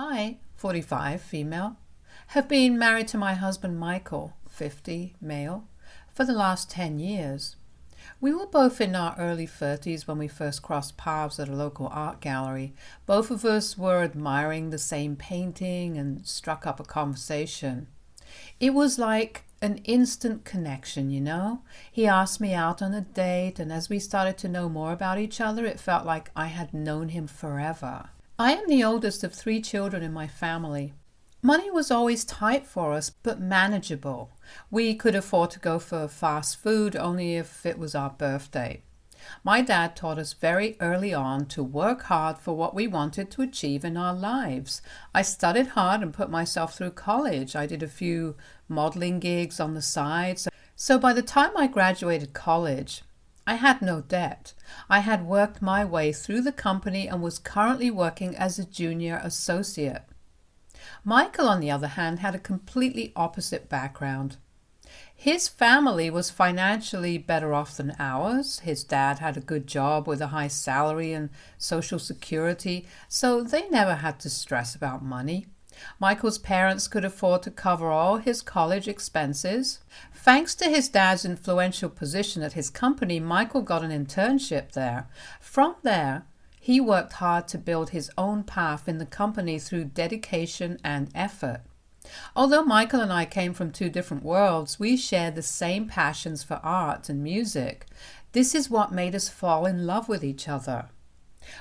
I, 45, female, have been married to my husband Michael, 50, male, for the last 10 years. We were both in our early 30s when we first crossed paths at a local art gallery. Both of us were admiring the same painting and struck up a conversation. It was like an instant connection, you know? He asked me out on a date, and as we started to know more about each other, it felt like I had known him forever. I am the oldest of 3 children in my family. Money was always tight for us, but manageable. We could afford to go for fast food only if it was our birthday. My dad taught us very early on to work hard for what we wanted to achieve in our lives. I studied hard and put myself through college. I did a few modeling gigs on the side. So by the time I graduated college, I had no debt. I had worked my way through the company and was currently working as a junior associate. Michael, on the other hand, had a completely opposite background. His family was financially better off than ours. His dad had a good job with a high salary and social security, so they never had to stress about money. Michael's parents could afford to cover all his college expenses. Thanks to his dad's influential position at his company, Michael got an internship there. From there, he worked hard to build his own path in the company through dedication and effort. Although Michael and I came from 2 different worlds, we shared the same passions for art and music. This is what made us fall in love with each other.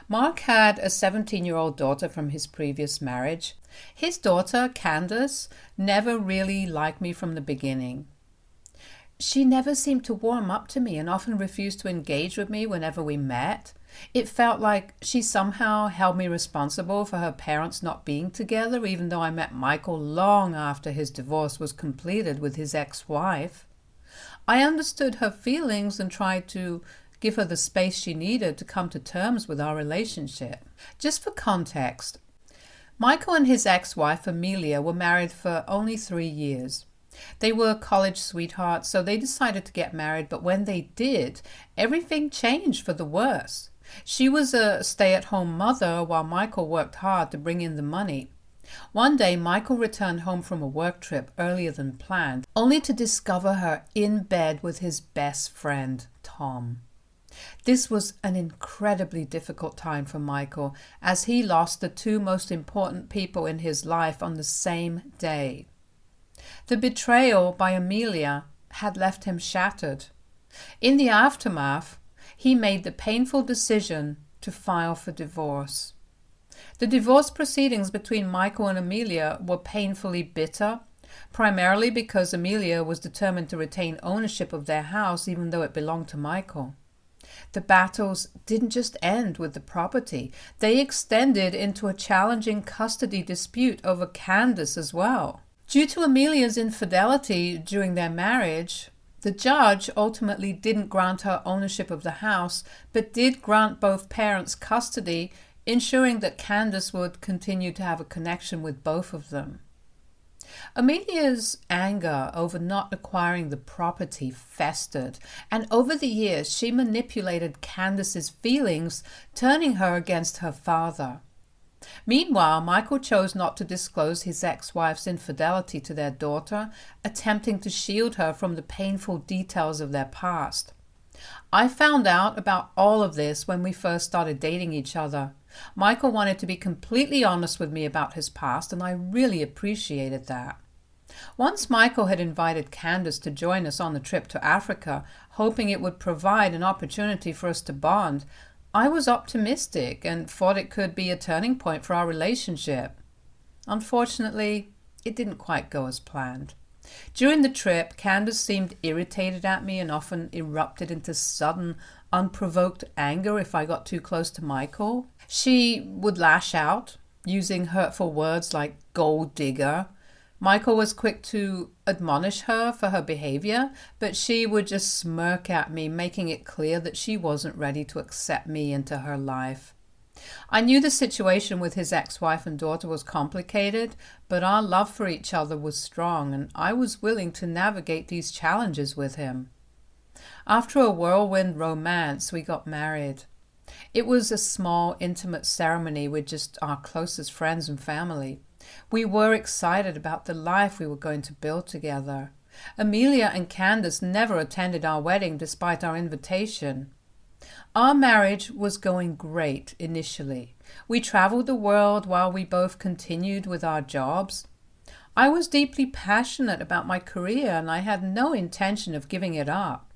Mark had a 17-year-old daughter from his previous marriage. His daughter, Candace, never really liked me from the beginning. She never seemed to warm up to me and often refused to engage with me whenever we met. It felt like she somehow held me responsible for her parents not being together, even though I met Michael long after his divorce was completed with his ex-wife. I understood her feelings and tried to give her the space she needed to come to terms with our relationship. Just for context, Michael and his ex-wife Amelia were married for only 3 years. They were college sweethearts, so they decided to get married, but when they did, everything changed for the worse. She was a stay-at-home mother while Michael worked hard to bring in the money. One day, Michael returned home from a work trip earlier than planned, only to discover her in bed with his best friend, Tom. This was an incredibly difficult time for Michael, as he lost the 2 most important people in his life on the same day. The betrayal by Amelia had left him shattered. In the aftermath, he made the painful decision to file for divorce. The divorce proceedings between Michael and Amelia were painfully bitter, primarily because Amelia was determined to retain ownership of their house even though it belonged to Michael. The battles didn't just end with the property. They extended into a challenging custody dispute over Candace as well. Due to Amelia's infidelity during their marriage, the judge ultimately didn't grant her ownership of the house, but did grant both parents custody, ensuring that Candace would continue to have a connection with both of them. Amelia's anger over not acquiring the property festered, and over the years she manipulated Candace's feelings, turning her against her father. Meanwhile, Michael chose not to disclose his ex-wife's infidelity to their daughter, attempting to shield her from the painful details of their past. I found out about all of this when we first started dating each other. Michael wanted to be completely honest with me about his past, and I really appreciated that. Once Michael had invited Candace to join us on the trip to Africa, hoping it would provide an opportunity for us to bond, I was optimistic and thought it could be a turning point for our relationship. Unfortunately, it didn't quite go as planned. During the trip, Candace seemed irritated at me and often erupted into sudden, unprovoked anger if I got too close to Michael. She would lash out, using hurtful words like gold digger. Michael was quick to admonish her for her behavior, but she would just smirk at me, making it clear that she wasn't ready to accept me into her life. I knew the situation with his ex-wife and daughter was complicated, but our love for each other was strong, and I was willing to navigate these challenges with him. After a whirlwind romance, we got married. It was a small, intimate ceremony with just our closest friends and family. We were excited about the life we were going to build together. Amelia and Candace never attended our wedding despite our invitation. Our marriage was going great initially. We traveled the world while we both continued with our jobs. I was deeply passionate about my career and I had no intention of giving it up.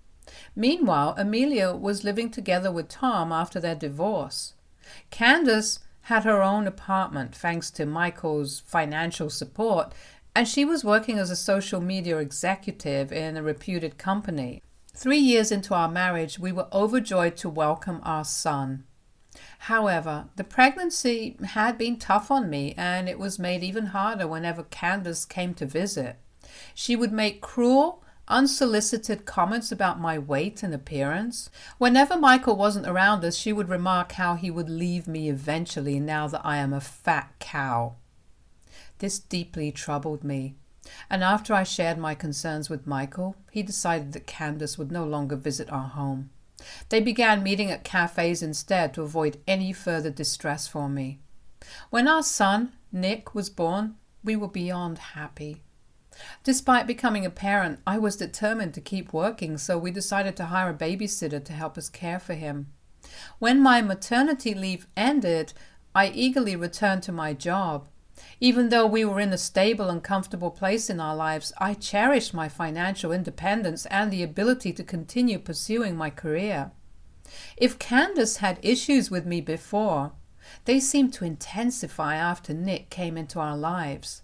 Meanwhile, Amelia was living together with Tom after their divorce. Candace had her own apartment thanks to Michael's financial support, and she was working as a social media executive in a reputed company. 3 years into our marriage, we were overjoyed to welcome our son. However, the pregnancy had been tough on me, and it was made even harder whenever Candace came to visit. She would make cruel, unsolicited comments about my weight and appearance. Whenever Michael wasn't around us, she would remark how he would leave me eventually now that I am a fat cow. This deeply troubled me, and after I shared my concerns with Michael, he decided that Candace would no longer visit our home. They began meeting at cafes instead to avoid any further distress for me. When our son, Nick, was born, we were beyond happy. Despite becoming a parent, I was determined to keep working, so we decided to hire a babysitter to help us care for him. When my maternity leave ended, I eagerly returned to my job. Even though we were in a stable and comfortable place in our lives, I cherished my financial independence and the ability to continue pursuing my career. If Candace had issues with me before, they seemed to intensify after Nick came into our lives.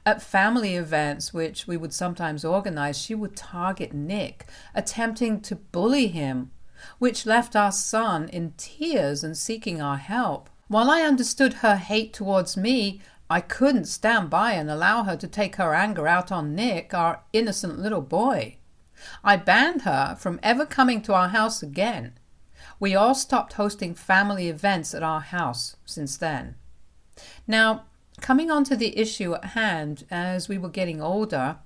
At family events, which we would sometimes organize, she would target Nick, attempting to bully him, which left our son in tears and seeking our help. While I understood her hate towards me, I couldn't stand by and allow her to take her anger out on Nick, our innocent little boy. I banned her from ever coming to our house again. We all stopped hosting family events at our house since then. Now, coming on to the issue at hand, as we were getting older,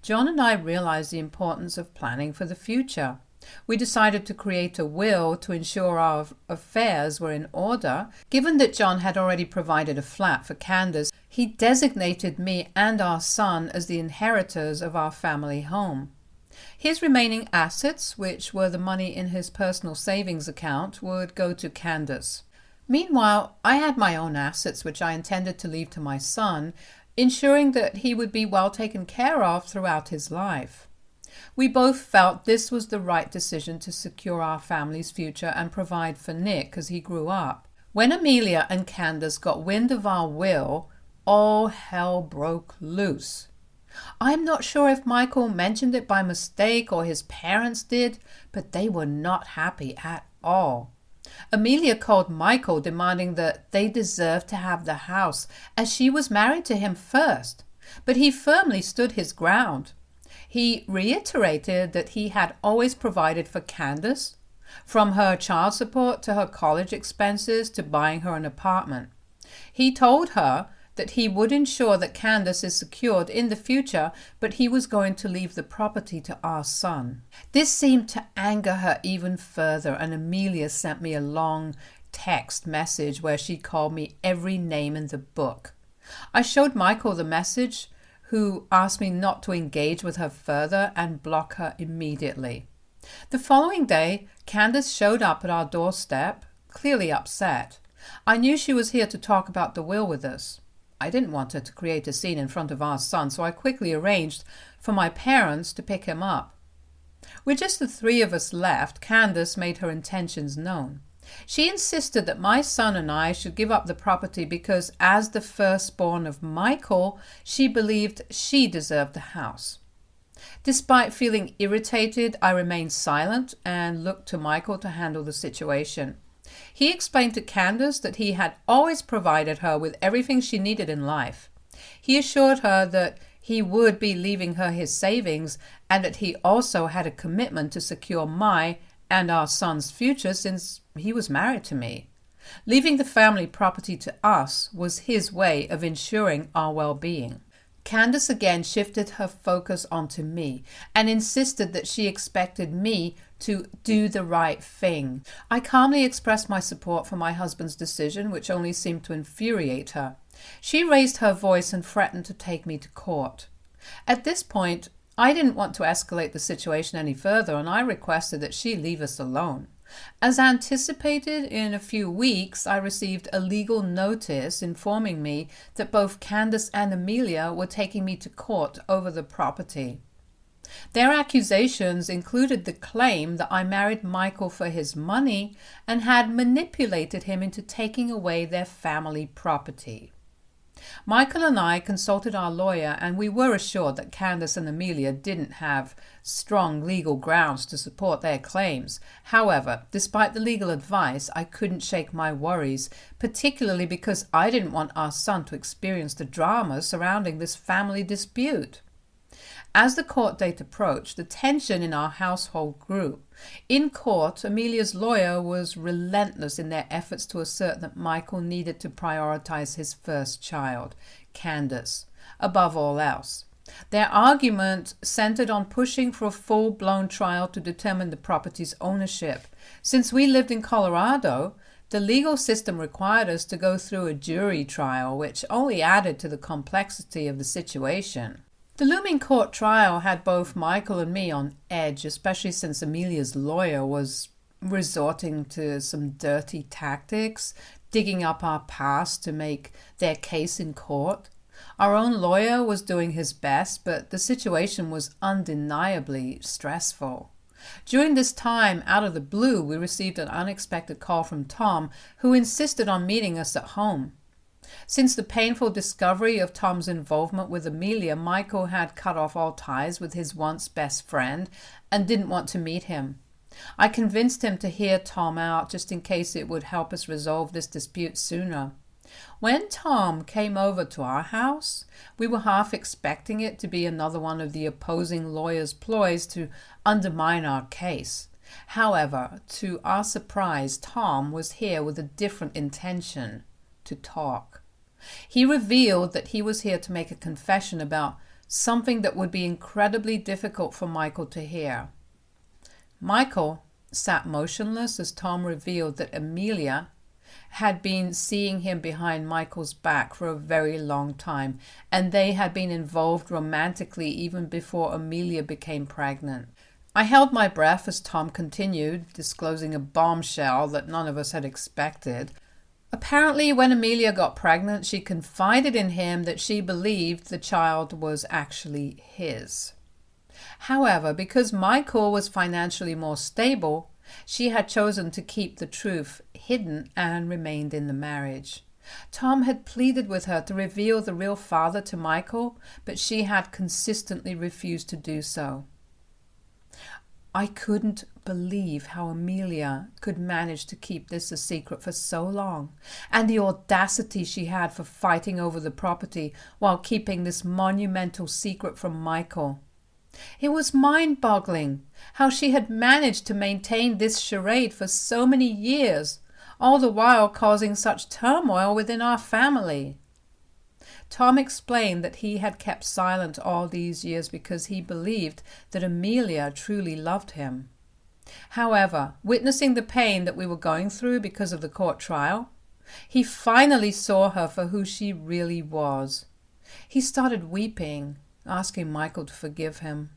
John and I realized the importance of planning for the future. We decided to create a will to ensure our affairs were in order. Given that John had already provided a flat for Candace, he designated me and our son as the inheritors of our family home. His remaining assets, which were the money in his personal savings account, would go to Candace. Meanwhile, I had my own assets, which I intended to leave to my son, ensuring that he would be well taken care of throughout his life. We both felt this was the right decision to secure our family's future and provide for Nick as he grew up. When Amelia and Candace got wind of our will, all hell broke loose. I'm not sure if Michael mentioned it by mistake or his parents did, but they were not happy at all. Amelia called Michael, demanding that they deserved to have the house, as she was married to him first, but he firmly stood his ground. He reiterated that he had always provided for Candace, from her child support to her college expenses to buying her an apartment. He told her that he would ensure that Candace is secured in the future, but he was going to leave the property to our son. This seemed to anger her even further, and Amelia sent me a long text message where she called me every name in the book. I showed Michael the message, who asked me not to engage with her further and block her immediately. The following day, Candace showed up at our doorstep, clearly upset. I knew she was here to talk about the will with us. I didn't want her to create a scene in front of our son, so I quickly arranged for my parents to pick him up. With just the three of us left, Candace made her intentions known. She insisted that my son and I should give up the property because, as the firstborn of Michael, she believed she deserved the house. Despite feeling irritated, I remained silent and looked to Michael to handle the situation. He explained to Candace that he had always provided her with everything she needed in life. He assured her that he would be leaving her his savings and that he also had a commitment to secure my and our son's future since he was married to me. Leaving the family property to us was his way of ensuring our well-being. Candace again shifted her focus onto me and insisted that she expected me to do the right thing. I calmly expressed my support for my husband's decision, which only seemed to infuriate her. She raised her voice and threatened to take me to court. At this point, I didn't want to escalate the situation any further, and I requested that she leave us alone. As anticipated, in a few weeks, I received a legal notice informing me that both Candace and Amelia were taking me to court over the property. Their accusations included the claim that I married Michael for his money and had manipulated him into taking away their family property. Michael and I consulted our lawyer, and we were assured that Candace and Amelia didn't have strong legal grounds to support their claims. However, despite the legal advice, I couldn't shake my worries, particularly because I didn't want our son to experience the drama surrounding this family dispute. As the court date approached, the tension in our household grew. In court, Amelia's lawyer was relentless in their efforts to assert that Michael needed to prioritize his first child, Candace, above all else. Their argument centered on pushing for a full-blown trial to determine the property's ownership. Since we lived in Colorado, the legal system required us to go through a jury trial, which only added to the complexity of the situation. The looming court trial had both Michael and me on edge, especially since Amelia's lawyer was resorting to some dirty tactics, digging up our past to make their case in court. Our own lawyer was doing his best, but the situation was undeniably stressful. During this time, out of the blue, we received an unexpected call from Tom, who insisted on meeting us at home. Since the painful discovery of Tom's involvement with Amelia, Michael had cut off all ties with his once best friend and didn't want to meet him. I convinced him to hear Tom out just in case it would help us resolve this dispute sooner. When Tom came over to our house, we were half expecting it to be another one of the opposing lawyer's ploys to undermine our case. However, to our surprise, Tom was here with a different intention: to talk. He revealed that he was here to make a confession about something that would be incredibly difficult for Michael to hear. Michael sat motionless as Tom revealed that Amelia had been seeing him behind Michael's back for a very long time, and they had been involved romantically even before Amelia became pregnant. I held my breath as Tom continued, disclosing a bombshell that none of us had expected. Apparently, when Amelia got pregnant, she confided in him that she believed the child was actually his. However, because Michael was financially more stable, she had chosen to keep the truth hidden and remained in the marriage. Tom had pleaded with her to reveal the real father to Michael, but she had consistently refused to do so. I couldn't believe how Amelia could manage to keep this a secret for so long, and the audacity she had for fighting over the property while keeping this monumental secret from Michael. It was mind-boggling how she had managed to maintain this charade for so many years, all the while causing such turmoil within our family. Tom explained that he had kept silent all these years because he believed that Amelia truly loved him. However, witnessing the pain that we were going through because of the court trial, he finally saw her for who she really was. He started weeping, asking Michael to forgive him.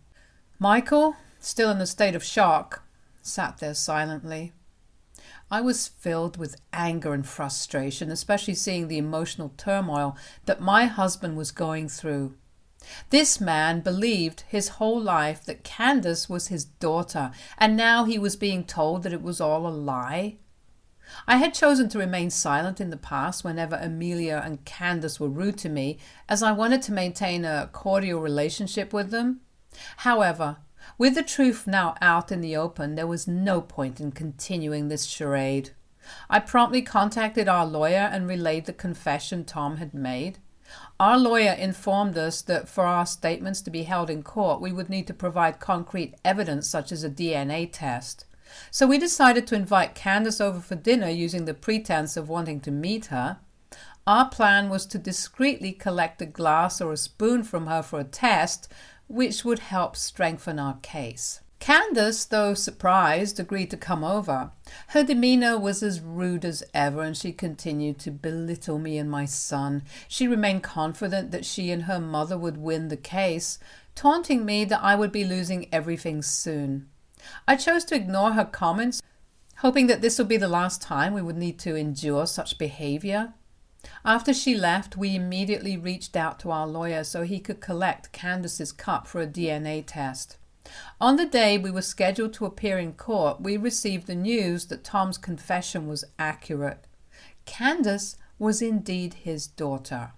Michael, still in a state of shock, sat there silently. I was filled with anger and frustration, especially seeing the emotional turmoil that my husband was going through. This man believed his whole life that Candace was his daughter, and now he was being told that it was all a lie. I had chosen to remain silent in the past whenever Amelia and Candace were rude to me, as I wanted to maintain a cordial relationship with them. However, with the truth now out in the open, there was no point in continuing this charade. I promptly contacted our lawyer and relayed the confession Tom had made. Our lawyer informed us that for our statements to be held in court, we would need to provide concrete evidence such as a DNA test. So we decided to invite Candace over for dinner using the pretense of wanting to meet her. Our plan was to discreetly collect a glass or a spoon from her for a test, which would help strengthen our case. Candace, though surprised, agreed to come over. Her demeanor was as rude as ever, and she continued to belittle me and my son. She remained confident that she and her mother would win the case, taunting me that I would be losing everything soon. I chose to ignore her comments, hoping that this would be the last time we would need to endure such behavior. After she left, we immediately reached out to our lawyer so he could collect Candace's cup for a DNA test. On the day we were scheduled to appear in court, we received the news that Tom's confession was accurate. Candace was indeed his daughter.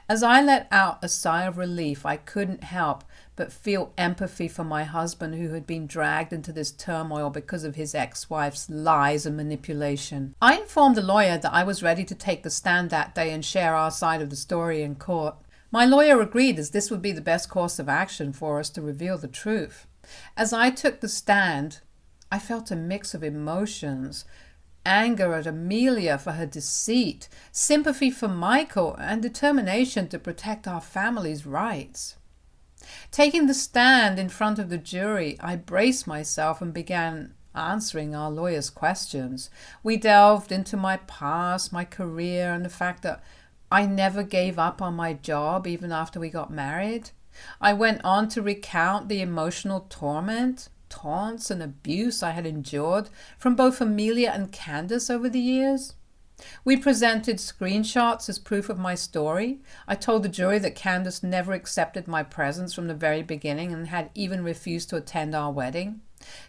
As I let out a sigh of relief, I couldn't help but feel empathy for my husband, who had been dragged into this turmoil because of his ex-wife's lies and manipulation. I informed the lawyer that I was ready to take the stand that day and share our side of the story in court. My lawyer agreed, as this would be the best course of action for us to reveal the truth. As I took the stand, I felt a mix of emotions: anger at Amelia for her deceit, sympathy for Michael, and determination to protect our family's rights. Taking the stand in front of the jury, I braced myself and began answering our lawyer's questions. We delved into my past, my career, and the fact that I never gave up on my job even after we got married. I went on to recount the emotional torment, taunts, and abuse I had endured from both Amelia and Candace over the years. We presented screenshots as proof of my story. I told the jury that Candace never accepted my presence from the very beginning and had even refused to attend our wedding.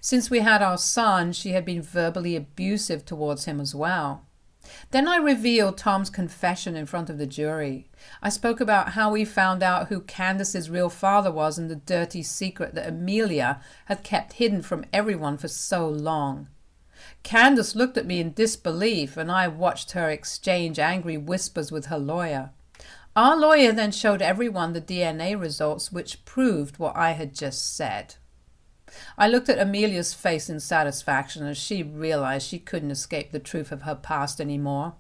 Since we had our son, she had been verbally abusive towards him as well. Then I revealed Tom's confession in front of the jury. I spoke about how we found out who Candace's real father was and the dirty secret that Amelia had kept hidden from everyone for so long. Candace looked at me in disbelief, and I watched her exchange angry whispers with her lawyer. Our lawyer then showed everyone the DNA results, which proved what I had just said. I looked at Amelia's face in satisfaction as she realized she couldn't escape the truth of her past anymore.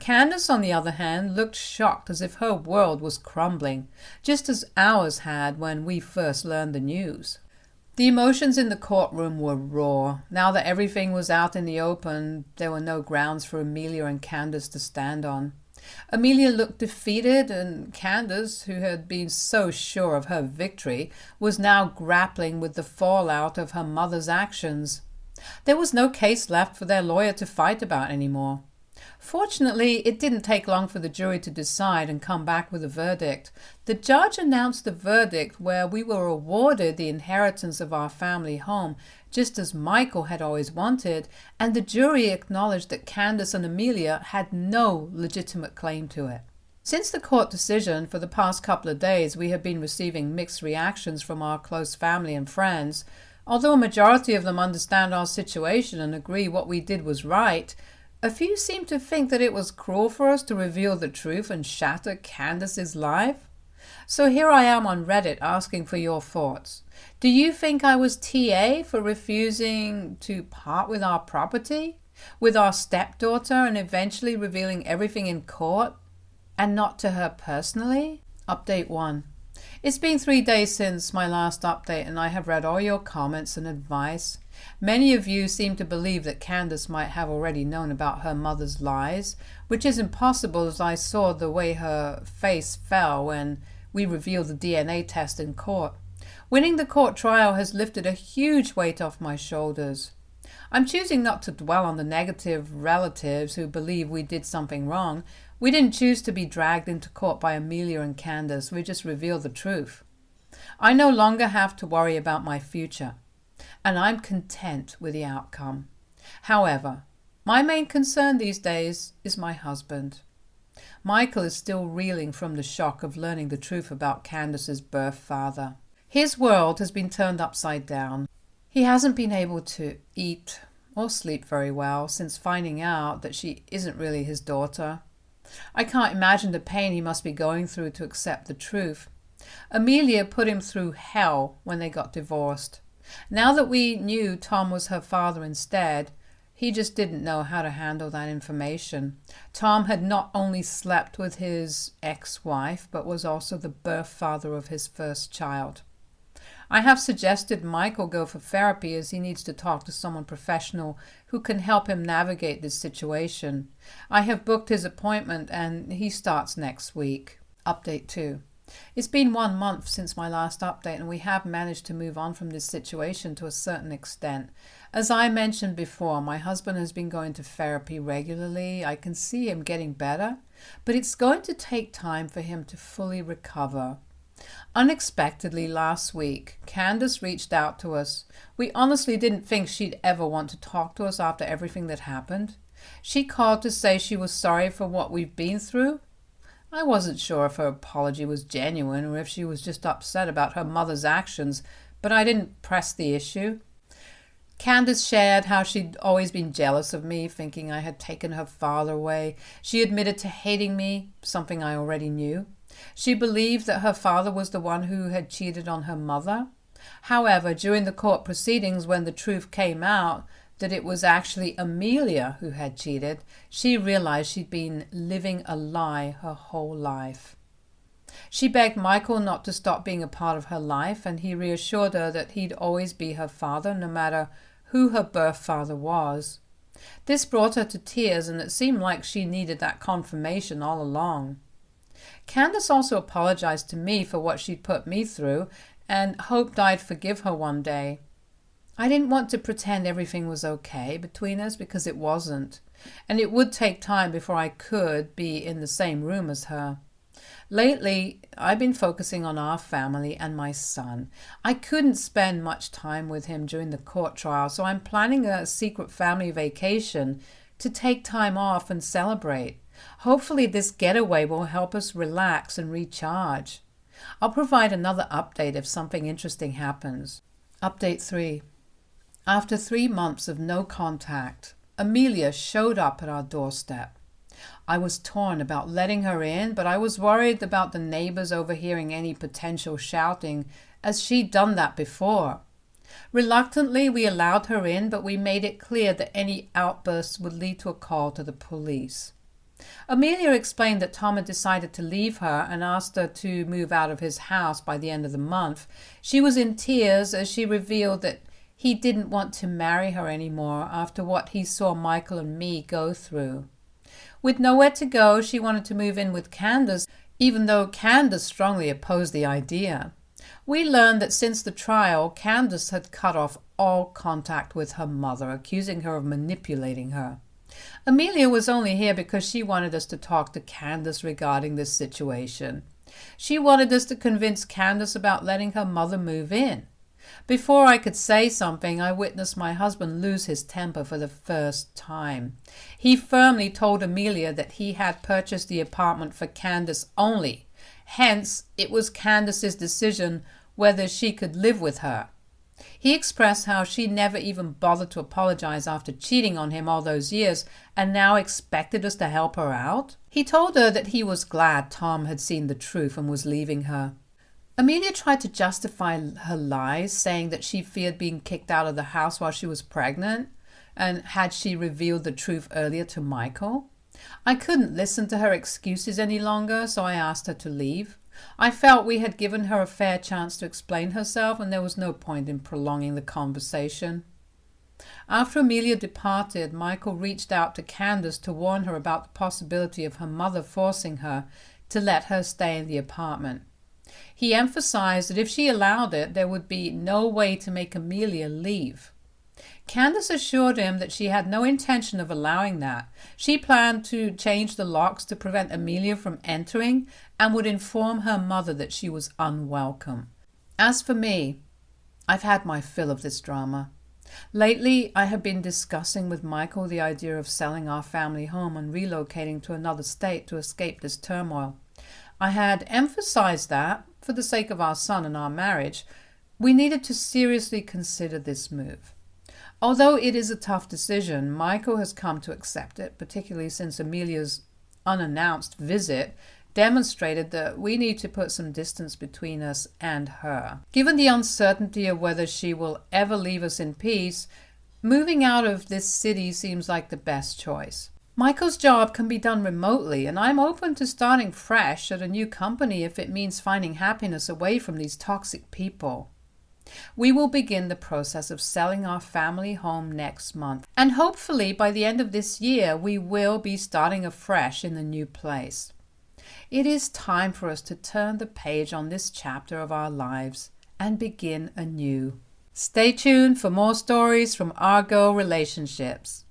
Candace, on the other hand, looked shocked, as if her world was crumbling, just as ours had when we first learned the news. The emotions in the courtroom were raw. Now that everything was out in the open, there were no grounds for Amelia and Candace to stand on. Amelia looked defeated, and Candace, who had been so sure of her victory, was now grappling with the fallout of her mother's actions. There was no case left for their lawyer to fight about anymore. Fortunately, it didn't take long for the jury to decide and come back with a verdict. The judge announced the verdict where we were awarded the inheritance of our family home, just as Michael had always wanted, and the jury acknowledged that Candace and Amelia had no legitimate claim to it. Since the court decision, for the past couple of days, we have been receiving mixed reactions from our close family and friends. Although a majority of them understand our situation and agree what we did was right, a few seem to think that it was cruel for us to reveal the truth and shatter Candace's life. So here I am on Reddit asking for your thoughts. Do you think I was TA for refusing to part with our property, with our stepdaughter, and eventually revealing everything in court, and not to her personally? Update 1. It's been 3 days since my last update, and I have read all your comments and advice. Many of you seem to believe that Candace might have already known about her mother's lies, which is impossible, as I saw the way her face fell when we revealed the DNA test in court. Winning the court trial has lifted a huge weight off my shoulders. I'm choosing not to dwell on the negative relatives who believe we did something wrong. We didn't choose to be dragged into court by Amelia and Candace. We just revealed the truth. I no longer have to worry about my future, and I'm content with the outcome. However, my main concern these days is my husband. Michael is still reeling from the shock of learning the truth about Candace's birth father. His world has been turned upside down. He hasn't been able to eat or sleep very well since finding out that she isn't really his daughter. I can't imagine the pain he must be going through to accept the truth. Amelia put him through hell when they got divorced. Now that we knew Tom was her father instead, He just didn't know how to handle that information. Tom had not only slept with his ex-wife, but was also the birth father of his first child. I have suggested Michael go for therapy as he needs to talk to someone professional who can help him navigate this situation. I have booked his appointment and he starts next week. Update 2. It's been 1 month since my last update and we have managed to move on from this situation to a certain extent. As I mentioned before, my husband has been going to therapy regularly. I can see him getting better, but it's going to take time for him to fully recover. Unexpectedly last week, Candace reached out to us. We honestly didn't think she'd ever want to talk to us after everything that happened. She called to say she was sorry for what we've been through. I wasn't sure if her apology was genuine or if she was just upset about her mother's actions, but I didn't press the issue. Candace shared how she'd always been jealous of me, thinking I had taken her father away. She admitted to hating me, something I already knew. She believed that her father was the one who had cheated on her mother. However, during the court proceedings, when the truth came out that it was actually Amelia who had cheated, she realized she'd been living a lie her whole life. She begged Michael not to stop being a part of her life, and he reassured her that he'd always be her father, no matter who her birth father was. This brought her to tears, and it seemed like she needed that confirmation all along. Candace also apologized to me for what she'd put me through and hoped I'd forgive her one day. I didn't want to pretend everything was okay between us because it wasn't, and it would take time before I could be in the same room as her. Lately, I've been focusing on our family and my son. I couldn't spend much time with him during the court trial, so I'm planning a secret family vacation to take time off and celebrate. Hopefully this getaway will help us relax and recharge. I'll provide another update if something interesting happens. Update 3. After 3 months of no contact, Amelia showed up at our doorstep. I was torn about letting her in, but I was worried about the neighbors overhearing any potential shouting, as she'd done that before. Reluctantly, we allowed her in, but we made it clear that any outbursts would lead to a call to the police. Amelia explained that Tom had decided to leave her and asked her to move out of his house by the end of the month. She was in tears as she revealed that he didn't want to marry her anymore after what he saw Michael and me go through. With nowhere to go, she wanted to move in with Candace, even though Candace strongly opposed the idea. We learned that since the trial, Candace had cut off all contact with her mother, accusing her of manipulating her. Amelia was only here because she wanted us to talk to Candace regarding this situation. She wanted us to convince Candace about letting her mother move in. Before I could say something, I witnessed my husband lose his temper for the first time. He firmly told Amelia that he had purchased the apartment for Candace only. Hence, it was Candace's decision whether she could live with her. He expressed how she never even bothered to apologize after cheating on him all those years and now expected us to help her out. He told her that he was glad Tom had seen the truth and was leaving her. Amelia tried to justify her lies, saying that she feared being kicked out of the house while she was pregnant, and had she revealed the truth earlier to Michael. I couldn't listen to her excuses any longer, so I asked her to leave. I felt we had given her a fair chance to explain herself, and there was no point in prolonging the conversation. After Amelia departed, Michael reached out to Candace to warn her about the possibility of her mother forcing her to let her stay in the apartment. He emphasized that if she allowed it, there would be no way to make Amelia leave. Candace assured him that she had no intention of allowing that. She planned to change the locks to prevent Amelia from entering and would inform her mother that she was unwelcome. As for me, I've had my fill of this drama. Lately, I have been discussing with Michael the idea of selling our family home and relocating to another state to escape this turmoil. I had emphasized that, for the sake of our son and our marriage, we needed to seriously consider this move. Although it is a tough decision, Michael has come to accept it, particularly since Amelia's unannounced visit demonstrated that we need to put some distance between us and her. Given the uncertainty of whether she will ever leave us in peace, Moving out of this city seems like the best choice. Michael's job can be done remotely, and I'm open to starting fresh at a new company if it means finding happiness away from these toxic people. We will begin the process of selling our family home next month, and hopefully by the end of this year we will be starting afresh in the new place. It is time for us to turn the page on this chapter of our lives and begin anew. Stay tuned for more stories from Argo Relationships.